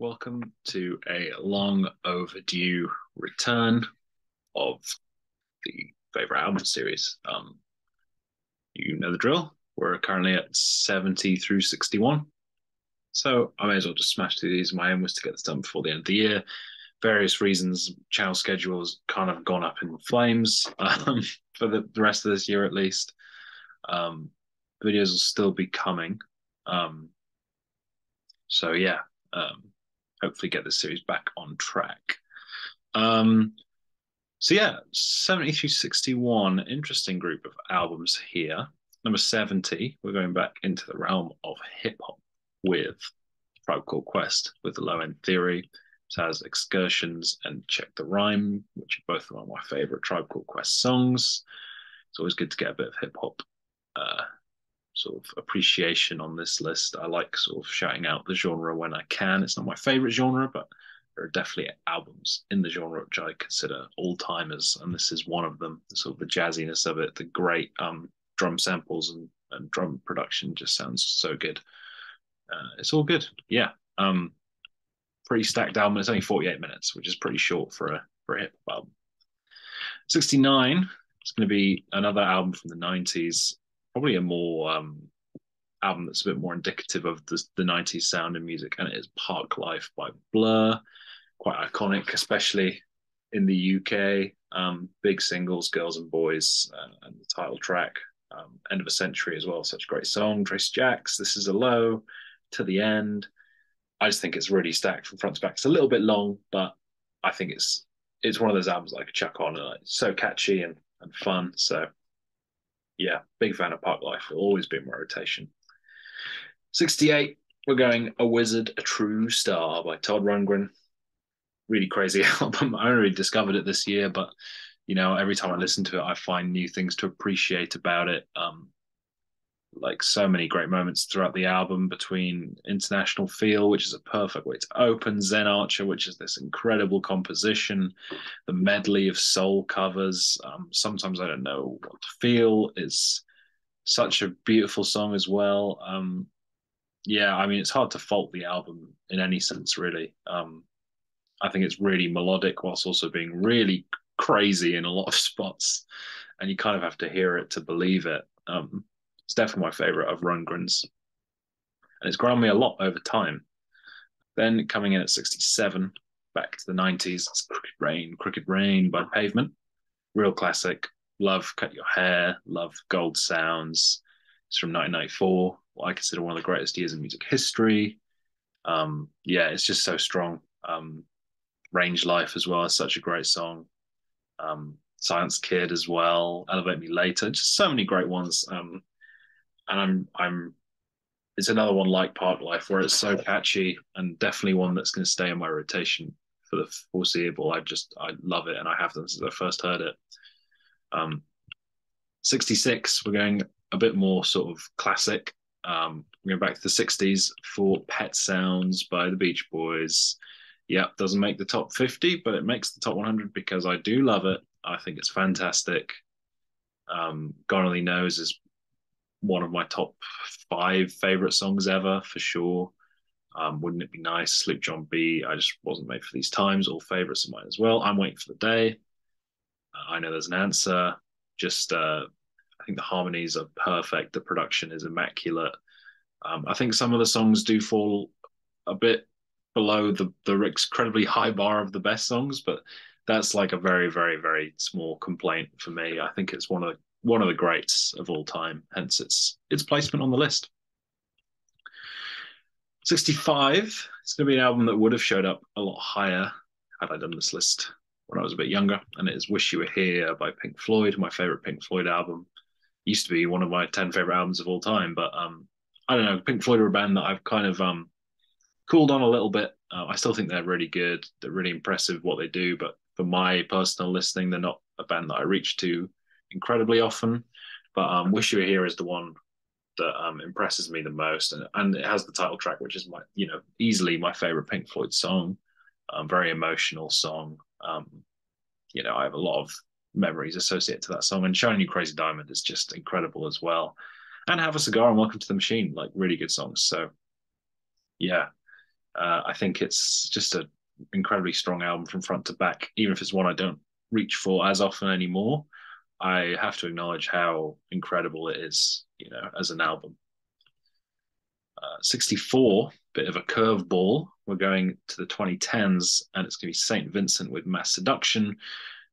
welcome to a long overdue return of the favorite album series. You know the drill. We're currently at 70 through 61. So I may as well just smash through these. My aim was to get this done before the end of the year. Various reasons, channel schedules kind of gone up in flames for the rest of this year at least. Um, Videos will still be coming. Um, so yeah, um, hopefully get this series back on track. Um, so yeah, 70 through 61, interesting group of albums here. Number 70, we're going back into the realm of hip hop with Tribe Called Quest with the Low End Theory. So has Excursions and Check the Rhyme, which are both one of my favorite Tribe Called Quest songs. It's always good to get a bit of hip hop uh, sort of appreciation on this list. I like sort of shouting out the genre when I can. It's not my favorite genre, but there are definitely albums in the genre which I consider all timers, and this is one of them. Sort of the jazziness of it, the great drum samples and drum production just sounds so good. It's all good, yeah. Pretty stacked album. It's only 48 minutes, which is pretty short for a hip hop album. 69. It's going to be another album from the 90s, probably a more album that's a bit more indicative of the 90s sound and music, and it is Park Life by Blur. Quite iconic, especially in the UK. Big singles, Girls and Boys, and the title track. End of a Century as well, such a great song. Trace Jacks, This Is a Low, To the End. I just think it's really stacked from front to back. It's a little bit long, but I think it's one of those albums I could chuck on, and it's so catchy and fun. So yeah, big fan of Park Life. It'll always be in my rotation. 68, we're going A Wizard, A True Star by Todd Rundgren. Really crazy album. I only discovered it this year, but every time I listen to it, I find new things to appreciate about it. Like so many great moments throughout the album, between International Feel, which is a perfect way to open, Zen Archer, which is this incredible composition, the medley of soul covers. Sometimes I Don't Know What to Feel is such a beautiful song as well. Yeah, I mean, it's hard to fault the album in any sense, really. I think it's really melodic whilst also being really crazy in a lot of spots, and you kind of have to hear it to believe it. It's definitely my favorite of Rundgren's, and it's grown me a lot over time. Then coming in at 67, back to the 90s, it's Crooked Rain by Pavement. Real classic. Love Cut Your Hair, love Gold Sounds. It's from 1994, what I consider one of the greatest years in music history. Yeah, it's just so strong. Range Life as well is such a great song. Science Kid as well, Elevate Me Later, just so many great ones. And I'm it's another one like Park Life where it's so catchy, and definitely one that's going to stay in my rotation for the foreseeable. I love it, and I have them since I first heard it. 66, we're going a bit more sort of classic. We're going back to the 60s for Pet Sounds by the Beach Boys. Yeah, doesn't make the top 50, but it makes the top 100 because I do love it. I think it's fantastic. God Only Knows is one of my top 5 favorite songs ever for sure. Wouldn't It Be Nice? Sleep John B. I Just Wasn't Made for These Times, all favorites of mine as well. I'm Waiting for the Day. I Know There's an Answer. Just I think the harmonies are perfect. The production is immaculate. I think some of the songs do fall a bit below the incredibly high bar of the best songs, but that's like a very, very, very small complaint for me. I think it's one of the greats of all time, hence its placement on the list. 65, it's going to be an album that would have showed up a lot higher had I done this list when I was a bit younger, and it is Wish You Were Here by Pink Floyd, my favorite Pink Floyd album. Used to be one of my 10 favorite albums of all time, but I don't know, Pink Floyd are a band that I've kind of cooled on a little bit. I still think they're really good. They're really impressive what they do, but for my personal listening, they're not a band that I reach to incredibly often. But Wish You Were Here is the one that impresses me the most, and it has the title track, which is easily my favorite Pink Floyd song. Very emotional song. I have a lot of memories associated to that song, and Shiny New Crazy Diamond is just incredible as well. And Have a Cigar and Welcome to the Machine, like really good songs. So yeah, I think it's just an incredibly strong album from front to back. Even if it's one I don't reach for as often anymore, I have to acknowledge how incredible it is, as an album. 64, bit of a curveball. We're going to the 2010s, and it's going to be St. Vincent with Mass Seduction,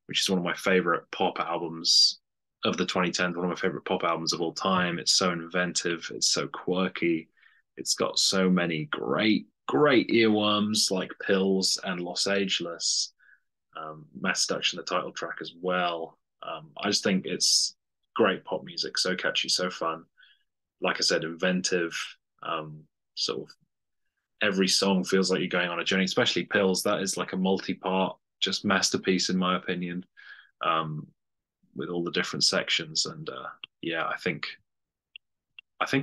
which is one of my favorite pop albums of the 2010s, one of my favorite pop albums of all time. It's so inventive, it's so quirky, it's got so many great earworms like Pills and Los Angeles. Mass Seduction, the title track as well. I just think it's great pop music, so catchy, so fun. Like I said, inventive. Sort of every song feels like you're going on a journey, especially Pills. That is like a multi-part, just masterpiece in my opinion, with all the different sections. And yeah, I think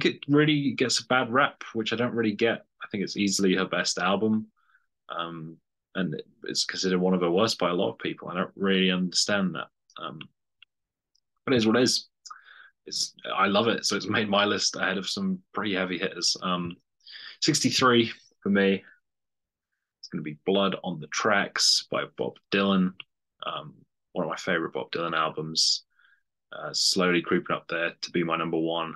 it really gets a bad rap, which I don't really get. I think it's easily her best album, and it's considered one of her worst by a lot of people. I don't really understand that, but it is what it is. I love it, so it's made my list ahead of some pretty heavy hitters. 63 for me. It's going to be Blood on the Tracks by Bob Dylan. One of my favorite Bob Dylan albums. Slowly creeping up there to be my number one.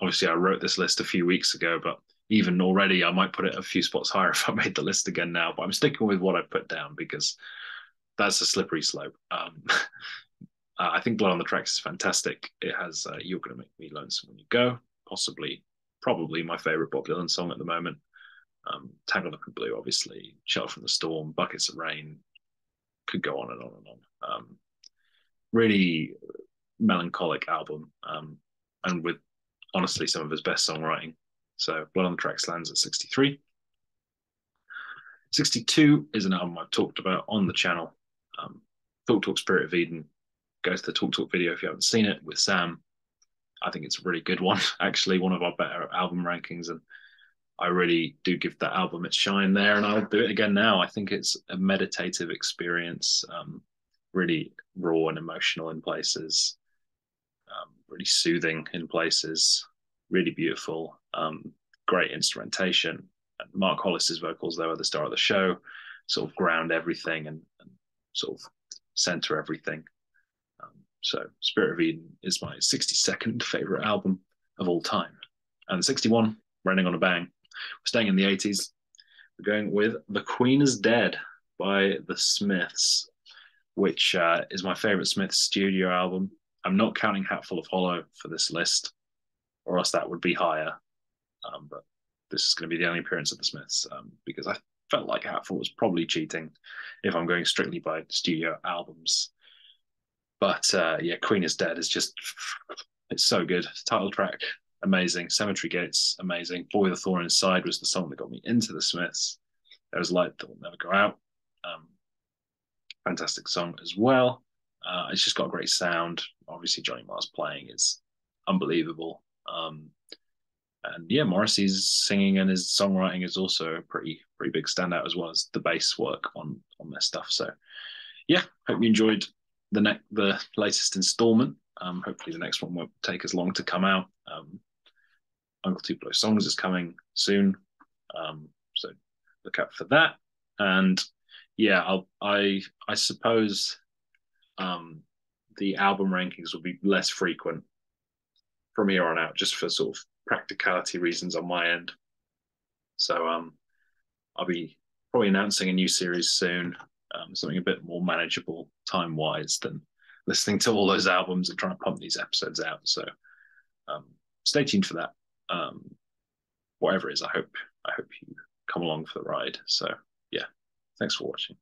Obviously, I wrote this list a few weeks ago, but even already, I might put it a few spots higher if I made the list again now. But I'm sticking with what I put down because that's a slippery slope. I think Blood on the Tracks is fantastic. It has You're Gonna Make Me Lonesome When You Go, probably my favorite Bob Dylan song at the moment. Tangled Up in Blue, obviously, Shelter from the Storm, Buckets of Rain, could go on and on and on. Really melancholic album, and with honestly some of his best songwriting. So Blood on the Tracks lands at 63. 62 is an album I've talked about on the channel. Talk Spirit of Eden. Go to the Talk video if you haven't seen it with Sam. I think it's a really good one, actually, one of our better album rankings. And I really do give that album its shine there. And I'll do it again now. I think it's a meditative experience, really raw and emotional in places, really soothing in places, really beautiful, great instrumentation. And Mark Hollis's vocals, though, are the star of the show, sort of ground everything and sort of center everything. So Spirit of Eden is my 62nd favorite album of all time. And 61, running on a bang. We're staying in the 80s. We're going with The Queen is Dead by The Smiths, which is my favorite Smiths studio album. I'm not counting Hatful of Hollow for this list, or else that would be higher. But this is going to be the only appearance of The Smiths, because I felt like Hatful was probably cheating if I'm going strictly by studio albums. But yeah, Queen is Dead is just, it's so good. Title track, amazing. Cemetery Gates, amazing. Boy with a Thorn Inside was the song that got me into the Smiths. There was Light That Will Never Go Out. Fantastic song as well. It's just got a great sound. Obviously, Johnny Marr's playing is unbelievable. And yeah, Morrissey's singing and his songwriting is also a pretty big standout, as well as the bass work on their stuff. So yeah, hope you enjoyed the latest installment. Hopefully the next one won't take as long to come out. Uncle Tupelo Songs is coming soon, so look out for that. And yeah, I suppose the album rankings will be less frequent from here on out, just for sort of practicality reasons on my end. So I'll be probably announcing a new series soon, something a bit more manageable time-wise than listening to all those albums and trying to pump these episodes out. So stay tuned for that. Whatever it is, I hope you come along for the ride. So yeah, thanks for watching.